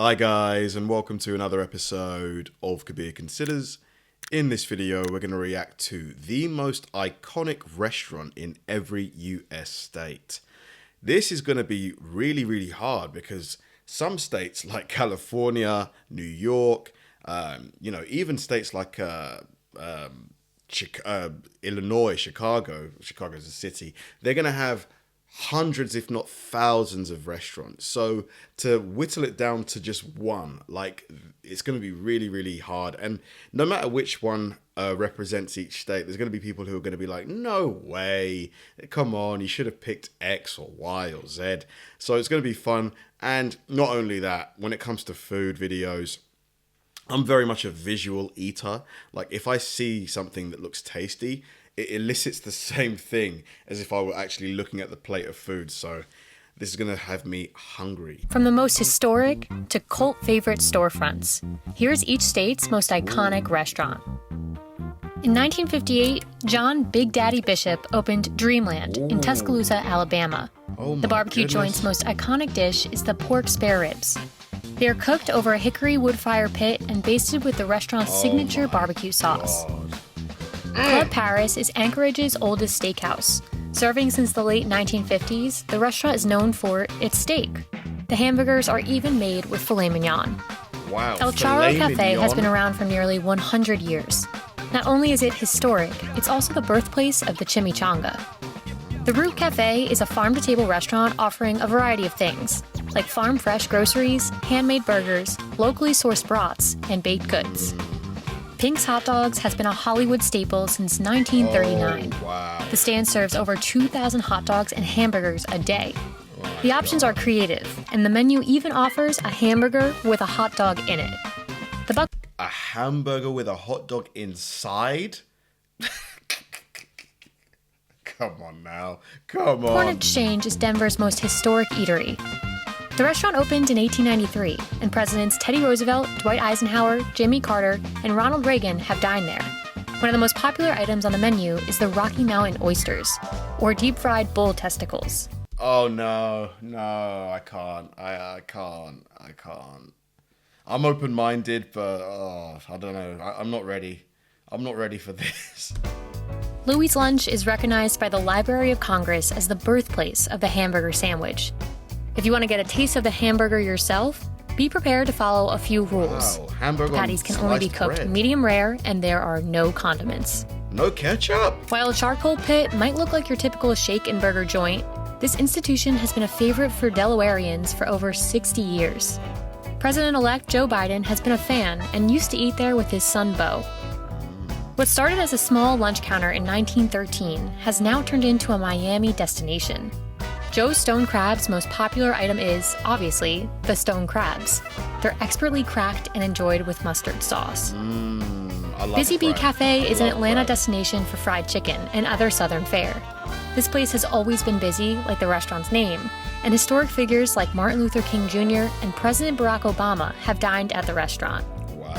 Hi guys, and welcome to another episode of Kabir Considers. In this video, we're going to react to the most iconic restaurant in every US state. This is going to be really hard because some states like California, New York, even states like Illinois, Chicago's a city, they're going to have hundreds, if not thousands of restaurants. So to whittle it down to just one, it's going to be really hard. And no matter which one represents each state, there's going to be people who are going to be like, no way, come on, you should have picked X or Y or Z. So it's going to be fun. And not only that, when it comes to food videos, I'm very much a visual eater. Like if I see something that looks tasty, it elicits the same thing as if I were actually looking at the plate of food. So this is going to have me hungry. From the most historic to cult favorite storefronts, here's each state's most iconic restaurant. In 1958, John Big Daddy Bishop opened Dreamland in Tuscaloosa, Alabama. The barbecue joint's most iconic dish is the pork spare ribs. They are cooked over a hickory wood fire pit and basted with the restaurant's signature barbecue sauce. Club Paris is Anchorage's oldest steakhouse. Serving since the late 1950s, the restaurant is known for its steak. The hamburgers are even made with filet mignon. Wow. El Charro Cafe has been around for nearly 100 years. Not only is it historic, it's also the birthplace of the chimichanga. The Root Cafe is a farm-to-table restaurant offering a variety of things, like farm-fresh groceries, handmade burgers, locally sourced brats, and baked goods. Pink's Hot Dogs has been a Hollywood staple since 1939. Wow. The stand serves over 2,000 hot dogs and hamburgers a day. The options are creative, and the menu even offers a hamburger with a hot dog in it. A hamburger with a hot dog inside? Come on now. Come on. Corn Exchange is Denver's most historic eatery. The restaurant opened in 1893, and Presidents Teddy Roosevelt, Dwight Eisenhower, Jimmy Carter, and Ronald Reagan have dined there. One of the most popular items on the menu is the Rocky Mountain oysters, or deep-fried bull testicles. Oh, no, I can't. I can't. I'm open-minded, but I don't know. I'm not ready. I'm not ready for this. Louis' Lunch is recognized by the Library of Congress as the birthplace of the hamburger sandwich. If you want to get a taste of the hamburger yourself, be prepared to follow a few rules. Wow, hamburger Patties can only be cooked medium rare, and there are no condiments. No ketchup? While a charcoal pit might look like your typical shake and burger joint, this institution has been a favorite for Delawareans for over 60 years. President-elect Joe Biden has been a fan and used to eat there with his son Beau. What started as a small lunch counter in 1913 has now turned into a Miami destination. Joe's Stone Crab's most popular item is, obviously, the Stone Crabs. They're expertly cracked and enjoyed with mustard sauce. Busy Bee Cafe is an Atlanta destination for fried chicken and other southern fare. This place has always been busy, like the restaurant's name, and historic figures like Martin Luther King Jr. and President Barack Obama have dined at the restaurant.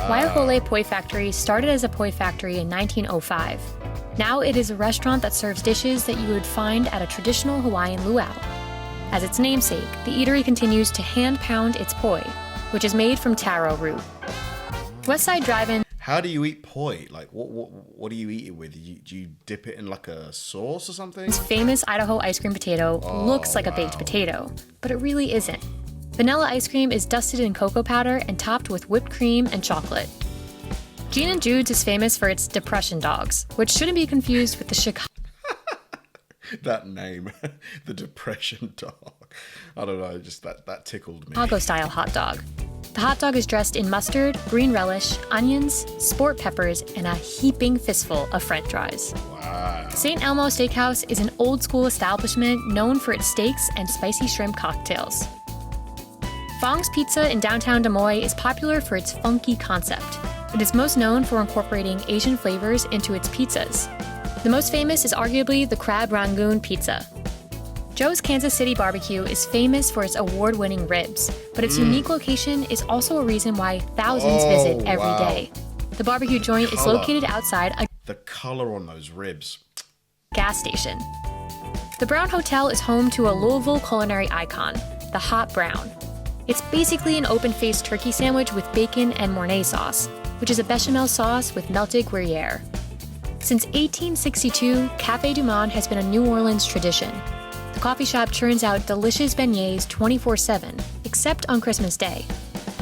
Waiahole Poi Factory started as a poi factory in 1905. Now it is a restaurant that serves dishes that you would find at a traditional Hawaiian luau. As its namesake, the eatery continues to hand-pound its poi, which is made from taro root. Westside Drive-In. How do you eat poi? Like, what do you eat it with? Do you dip it in like a sauce or something? This famous Idaho ice cream potato looks like a baked potato, but it really isn't. Vanilla ice cream is dusted in cocoa powder and topped with whipped cream and chocolate. Gene and Jude's is famous for its depression dogs, which shouldn't be confused with the Chicago. That name, the depression dog. I don't know, just that tickled me. Chicago-style hot dog. The hot dog is dressed in mustard, green relish, onions, sport peppers, and a heaping fistful of French fries. Wow. St. Elmo Steakhouse is an old-school establishment known for its steaks and spicy shrimp cocktails. Fong's Pizza in downtown Des Moines is popular for its funky concept. It is most known for incorporating Asian flavors into its pizzas. The most famous is arguably the Crab Rangoon Pizza. Joe's Kansas City Barbecue is famous for its award-winning ribs, but its unique location is also a reason why thousands visit every day. The barbecue joint is located outside a The color on those ribs. gas station. The Brown Hotel is home to a Louisville culinary icon, the Hot Brown. It's basically an open-faced turkey sandwich with bacon and Mornay sauce, which is a bechamel sauce with melted Gruyere. Since 1862, Café du Monde has been a New Orleans tradition. The coffee shop churns out delicious beignets 24/7, except on Christmas Day.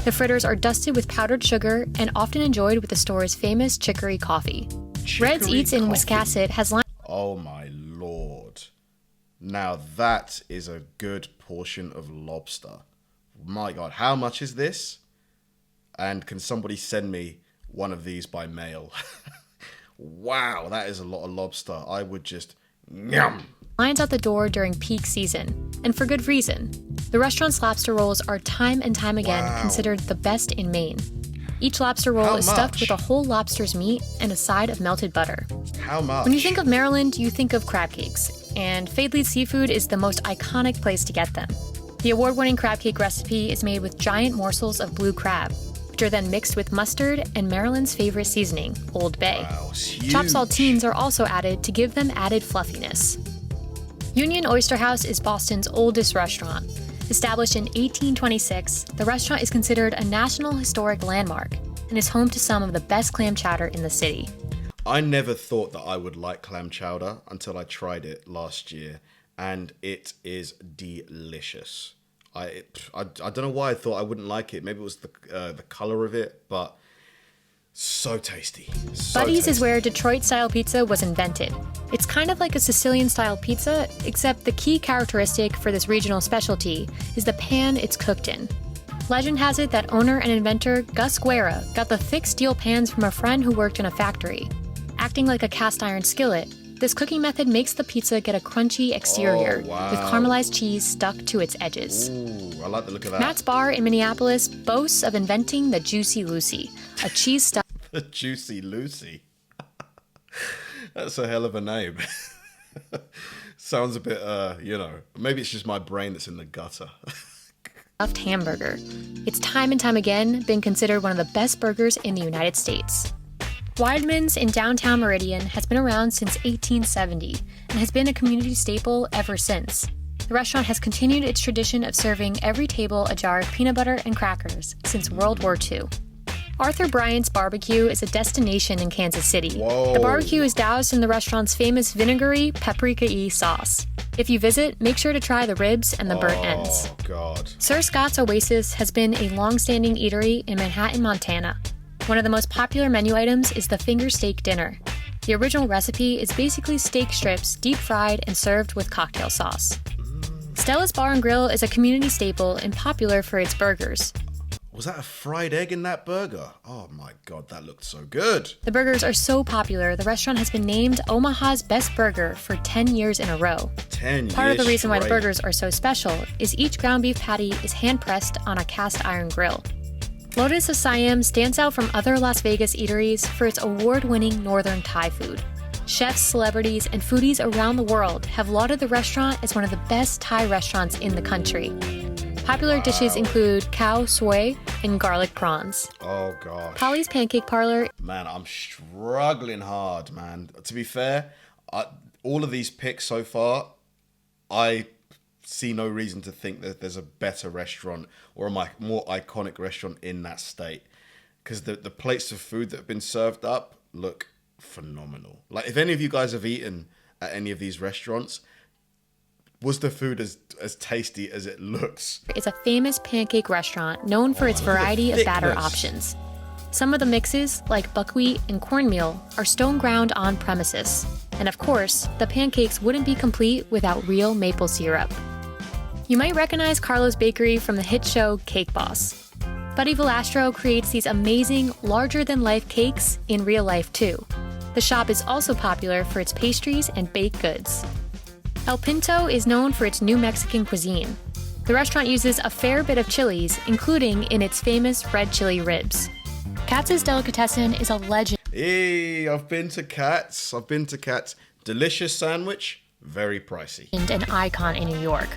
The fritters are dusted with powdered sugar and often enjoyed with the store's famous chicory coffee. Red's Eats in Wiscasset has line. Oh my lord. Now that is a good portion of lobster. My god, how much is this? And can somebody send me one of these by mail? Wow, that is a lot of lobster. I would just yum. Lines out the door during peak season, and for good reason. The restaurant's lobster rolls are time and time again considered the best in Maine. Each lobster roll is stuffed with a whole lobster's meat and a side of melted butter. How much? When you think of Maryland, you think of crab cakes, and Fadley's Seafood is the most iconic place to get them. The award-winning crab cake recipe is made with giant morsels of blue crab, which are then mixed with mustard and Maryland's favorite seasoning, Old Bay. Wow, Chopped saltines are also added to give them added fluffiness. Union Oyster House is Boston's oldest restaurant. Established in 1826, the restaurant is considered a National Historic Landmark and is home to some of the best clam chowder in the city. I never thought that I would like clam chowder until I tried it last year, and it is delicious. I don't know why I thought I wouldn't like it. Maybe it was the color of it, but so tasty. Buddy's is where Detroit-style pizza was invented. It's kind of like a Sicilian-style pizza, except the key characteristic for this regional specialty is the pan it's cooked in. Legend has it that owner and inventor Gus Guerra got the thick steel pans from a friend who worked in a factory. Acting like a cast iron skillet, this cooking method makes the pizza get a crunchy exterior with caramelized cheese stuck to its edges. Ooh, I like the look of that. Matt's Bar in Minneapolis boasts of inventing the Juicy Lucy, a cheese stuffed. The Juicy Lucy. That's a hell of a name. Sounds a bit, maybe it's just my brain that's in the gutter. Stuffed hamburger. It's time and time again been considered one of the best burgers in the United States. Weidman's in downtown Meridian has been around since 1870 and has been a community staple ever since. The restaurant has continued its tradition of serving every table a jar of peanut butter and crackers since World War II. Arthur Bryant's Barbecue is a destination in Kansas City. Whoa. The barbecue is doused in the restaurant's famous vinegary paprika-y sauce. If you visit, make sure to try the ribs and the burnt ends. Oh, God. Sir Scott's Oasis has been a long-standing eatery in Manhattan, Montana. One of the most popular menu items is the finger steak dinner. The original recipe is basically steak strips deep-fried and served with cocktail sauce. Stella's Bar and Grill is a community staple and popular for its burgers. Was that a fried egg in that burger? Oh my God, that looked so good. The burgers are so popular, the restaurant has been named Omaha's Best Burger for 10 years in a row. 10 years Part of the reason why the straight. burgers are so special is each ground beef patty is hand-pressed on a cast iron grill. Lotus of Siam stands out from other Las Vegas eateries for its award-winning northern Thai food. Chefs, celebrities, and foodies around the world have lauded the restaurant as one of the best Thai restaurants in the country. Popular dishes include cow soy and garlic prawns. Oh gosh. Polly's Pancake Parlor. Man, I'm struggling hard, man. To be fair, all of these picks so far, I see no reason to think that there's a better restaurant or a more iconic restaurant in that state. Because the plates of food that have been served up look phenomenal. Like, if any of you guys have eaten at any of these restaurants, was the food as tasty as it looks? It's a famous pancake restaurant known for its variety of batter options. Some of the mixes, like buckwheat and cornmeal, are stone ground on premises. And of course, the pancakes wouldn't be complete without real maple syrup. You might recognize Carlo's Bakery from the hit show Cake Boss. Buddy Valastro creates these amazing, larger-than-life cakes in real life too. The shop is also popular for its pastries and baked goods. El Pinto is known for its New Mexican cuisine. The restaurant uses a fair bit of chilies, including in its famous red chili ribs. Katz's Delicatessen is a legend. Hey, I've been to Katz. Delicious sandwich, very pricey. And an icon in New York.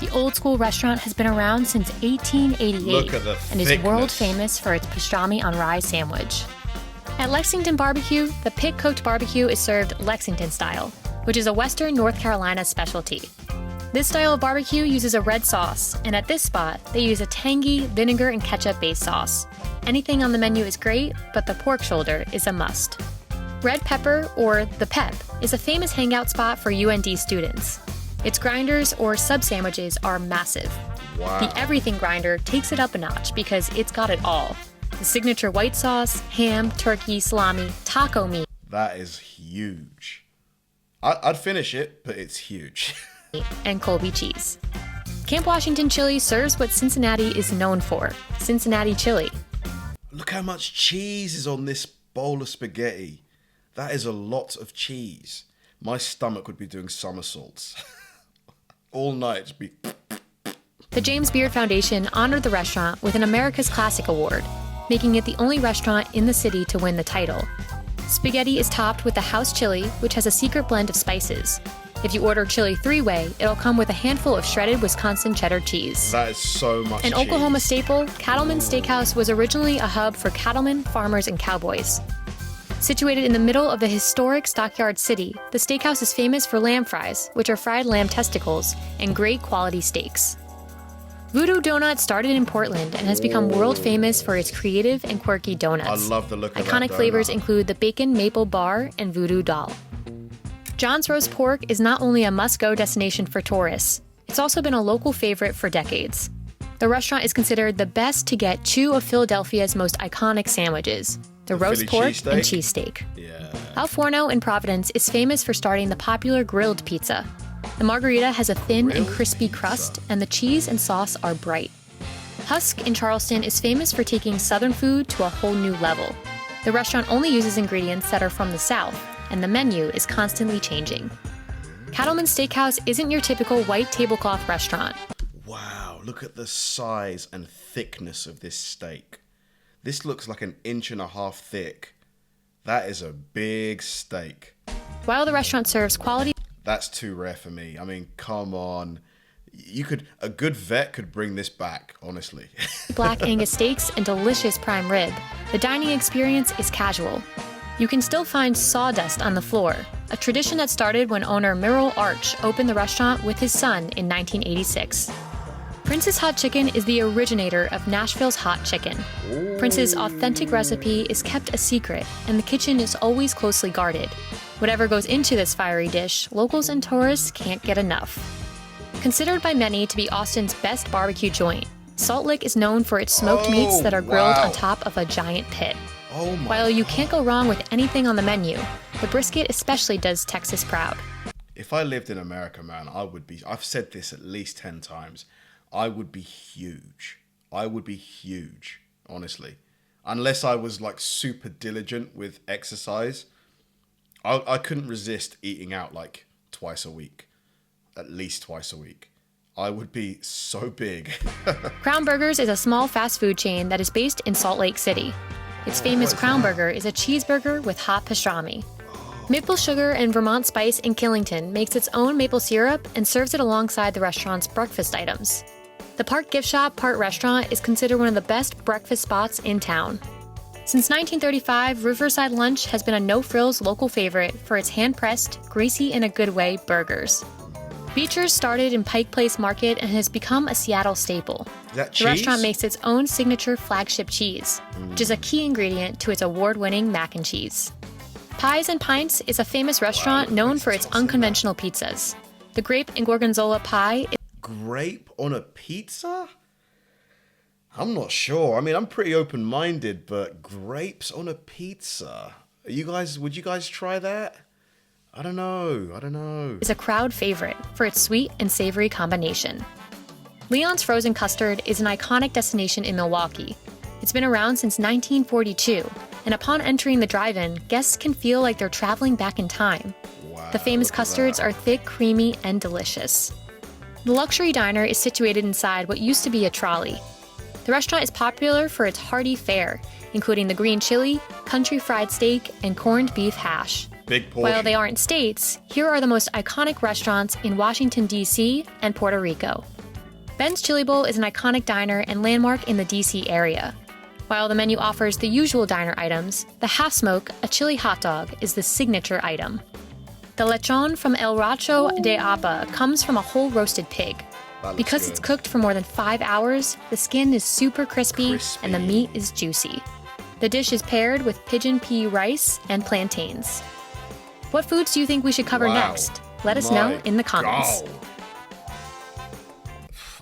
The old school restaurant has been around since 1888 Look at the and is thickness. world famous for its pastrami on rye sandwich. At Lexington Barbecue, the pit-cooked barbecue is served Lexington style, which is a Western North Carolina specialty. This style of barbecue uses a red sauce, and at this spot, they use a tangy vinegar and ketchup-based sauce. Anything on the menu is great, but the pork shoulder is a must. Red Pepper, or The Pep, is a famous hangout spot for UND students. Its grinders or sub-sandwiches are massive. Wow. The everything grinder takes it up a notch because it's got it all. The signature white sauce, ham, turkey, salami, taco meat, That is huge. I'd finish it, but it's huge. and Colby cheese. Camp Washington Chili serves what Cincinnati is known for, Cincinnati chili. Look how much cheese is on this bowl of spaghetti. That is a lot of cheese. My stomach would be doing somersaults. All night. Just be... The James Beard Foundation honored the restaurant with an America's Classic Award, making it the only restaurant in the city to win the title. Spaghetti is topped with the house chili, which has a secret blend of spices. If you order chili three-way, it'll come with a handful of shredded Wisconsin cheddar cheese. That is so much An cheese. Oklahoma staple, Cattleman's Steakhouse was originally a hub for cattlemen, farmers, and cowboys. Situated in the middle of the historic Stockyard City, the steakhouse is famous for lamb fries, which are fried lamb testicles, and great quality steaks. Voodoo Donut started in Portland and has become world famous for its creative and quirky donuts. I love the look of that Iconic donut. flavors include the bacon maple bar and voodoo doll. John's Roast Pork is not only a must-go destination for tourists, it's also been a local favorite for decades. The restaurant is considered the best to get two of Philadelphia's most iconic sandwiches, the roast Philly pork cheesesteak? and cheesesteak. Yeah. Al Forno in Providence is famous for starting the popular grilled pizza. The margarita has a thin and Grilled crispy pizza. crust, and the cheese and sauce are bright. Husk in Charleston is famous for taking Southern food to a whole new level. The restaurant only uses ingredients that are from the South, and the menu is constantly changing. Cattleman's Steakhouse isn't your typical white tablecloth restaurant. Wow, look at the size and thickness of this steak. This looks like 1.5 inches thick. That is a big steak. While the restaurant serves quality That's too rare for me. I mean, come on. A good vet could bring this back, honestly. Black Angus steaks and delicious prime rib, the dining experience is casual. You can still find sawdust on the floor, a tradition that started when owner Myrtle Arch opened the restaurant with his son in 1986. Prince's Hot Chicken is the originator of Nashville's hot chicken. Prince's authentic recipe is kept a secret, and the kitchen is always closely guarded. Whatever goes into this fiery dish, locals and tourists can't get enough. Considered by many to be Austin's best barbecue joint, Salt Lick is known for its smoked meats that are grilled wow. on top of a giant pit. Oh my. While you can't go wrong with anything on the menu, the brisket especially does Texas proud. If I lived in America, man, I've said this at least 10 times. I would be huge. I would be huge, honestly. Unless I was like super diligent with exercise, I couldn't resist eating out like twice a week. At least twice a week. I would be so big. Crown Burgers is a small fast food chain that is based in Salt Lake City. Its famous Crown Burger is a cheeseburger with hot pastrami. Maple Sugar and Vermont Spice in Killington makes its own maple syrup and serves it alongside the restaurant's breakfast items. The part gift shop, part restaurant is considered one of the best breakfast spots in town. Since 1935, Riverside Lunch has been a no-frills local favorite for its hand-pressed, greasy in a good way burgers. Beecher's started in Pike Place Market and has become a Seattle staple. Is that The cheese? restaurant makes its own signature flagship cheese, which is a key ingredient to its award-winning mac and cheese. Pies and Pints is a famous restaurant known for its unconventional pizzas. The grape and gorgonzola pie is Grape on a pizza? I'm not sure. I mean, I'm pretty open-minded, but grapes on a pizza? Would you guys try that? I don't know. a crowd favorite for its sweet and savory combination. Leon's Frozen Custard is an iconic destination in Milwaukee. It's been around since 1942, and upon entering the drive-in, guests can feel like they're traveling back in time. Wow, The famous look at custards that. are thick, creamy, and delicious. The luxury diner is situated inside what used to be a trolley. The restaurant is popular for its hearty fare, including the green chili, country fried steak, and corned beef hash. Big portion. While they aren't states, here are the most iconic restaurants in Washington, D.C. and Puerto Rico. Ben's Chili Bowl is an iconic diner and landmark in the D.C. area. While the menu offers the usual diner items, the half smoke, a chili hot dog, is the signature item. The lechon from El Racho de Apa comes from a whole roasted pig. That looks Because good. it's cooked for more than 5 hours, the skin is super crispy and the meat is juicy. The dish is paired with pigeon pea rice and plantains. What foods do you think we should cover Wow. next? Let us know My in the comments. God.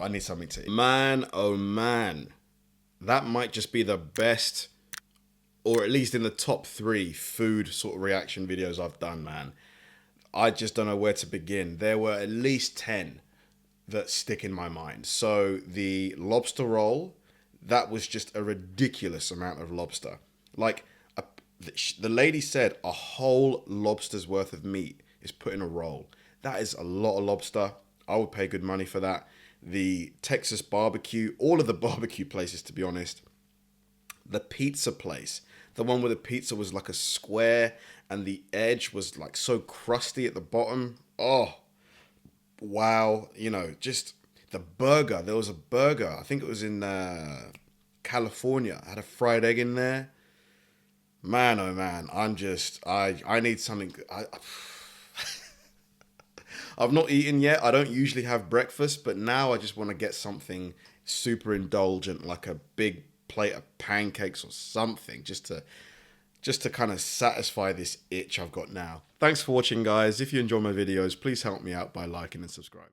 I need something to eat. Man, oh man. That might just be the best, or at least in the top 3 food sort of reaction videos I've done, man. I just don't know where to begin. There were at least 10 that stick in my mind. So the lobster roll, that was just a ridiculous amount of lobster. Like, the lady said a whole lobster's worth of meat is put in a roll. That is a lot of lobster. I would pay good money for that. The Texas barbecue, all of the barbecue places, to be honest. The pizza place, the one where the pizza was like a square and the edge was like so crusty at the bottom. Oh, wow. You know, just the burger. There was a burger, I think it was in California. I had a fried egg in there. Man, oh man, I need something. I've not eaten yet. I don't usually have breakfast, but now I just want to get something super indulgent, like a big plate of pancakes or something, just to kind of satisfy this itch I've got now. Thanks for watching, guys. If you enjoy my videos, please help me out by liking and subscribing.